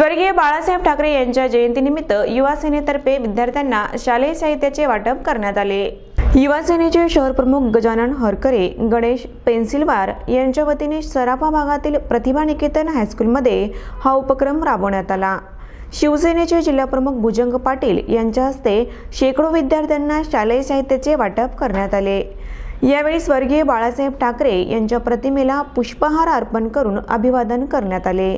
स्वर्गीय बाळासाहेब ठाकरे यांच्या जयंतीनिमित्त युवा सेनेतर्फे विद्यार्थ्यांना शालेय साहित्याचे वाटप करण्यात आले। युवा सेनेचे शहर प्रमुख गजानन हरकरे, गणेश पेन्सिलवार यांच्या वतीने सराफा भागातील प्रतिभा निकेतन हायस्कूलमध्ये हा उपक्रम राबवण्यात आला। शिवसेनेचे जिल्हा प्रमुख भुजंग पाटील यांच्या हस्ते शेकडो विद्यार्थ्यांना शालेय साहित्याचे वाटप करण्यात आले। यावेळी स्वर्गीय बाळासाहेब ठाकरे यांच्या प्रतिमेला पुष्पहार अर्पण करून अभिवादन करण्यात आले।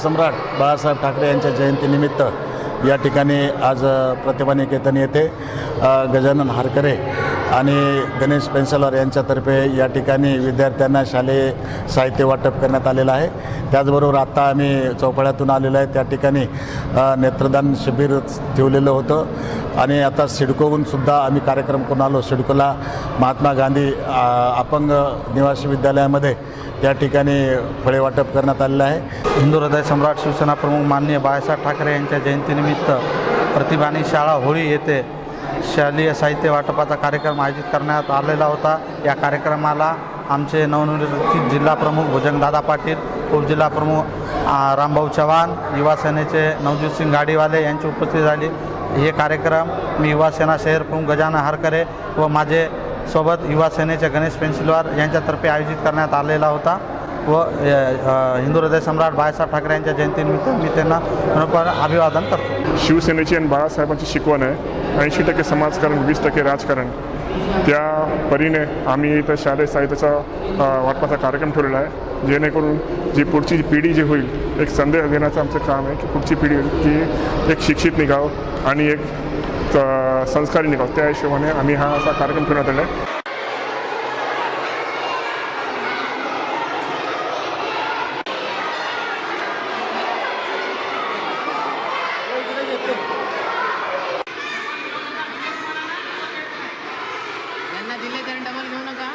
सम्राट बाळासाहेब ठाकरे यांच्या जयंतीनिमित्त या ठिकाणी आज प्रतिभा निकेतन येथे गजानन हरकरे आणि गणेश पेन्सिलवार यांच्यातर्फे या ठिकाणी विद्यार्थ्यांना शालेय साहित्य वाटप करण्यात आलेलं आहे। त्याचबरोबर आत्ता आम्ही चौपाळ्यातून आलेलो आहे, त्या ठिकाणी नेत्रदान शिबिर ठेवलेलं होतं आणि आता सिडकोहून सुद्धा आम्ही कार्यक्रम करून आलो। सिडकोला महात्मा गांधी अपंग निवासी विद्यालयामध्ये त्या ठिकाणी फळे वाटप करण्यात आलेलं आहे। हिंदू हृदय सम्राट शिवसेना प्रमुख माननीय बाळासाहेब ठाकरे यांच्या जयंतीनिमित्त प्रतिभानी शाळा होळी येथे शालेय साहित्य वाटपाचा कार्यक्रम आयोजित करण्यात आलेला होता। या कार्यक्रमाला आमचे नवनिर्वाचित जिल्हा प्रमुख भुजंगदादा पाटील, उपजिल्हा प्रमुख रामभाऊ चव्हाण, युवा सेनेचे नवजीत सिंग गाडीवाले यांची उपस्थिती झाली। हे कार्यक्रम मी युवा सेना शहर प्रमुख गजानन हरकरे व माझे सोबत युवा सेनेचे गणेश पेन्सिलवार यांच्यातर्फे आयोजित करण्यात आलेला होता व हिंदू हृदय सम्राट बाळासाहेब ठाकरे यांच्या जयंतीनिमित्त मी त्यांना मनपूर्वक अभिवादन करतो। शिवसेनेची आणि बाळासाहेबांची शिकवण आहे 80% समाजकारण 20% राजकारण। त्या परीने आम्ही इथं शालेय साहित्याचा वाटपाचा कार्यक्रम ठेवलेला आहे, जेणेकरून जी पुढची पिढी जी होईल एक संदेश देण्याचं आमचं काम आहे की पुढची पिढी की एक शिक्षित निघावं आणि एक संस्कारी निघावं। त्या हिशोबाने आम्ही हा असा कार्यक्रम ठेवण्यात आला आहे। यांना दिले तर डबल घेऊ नका।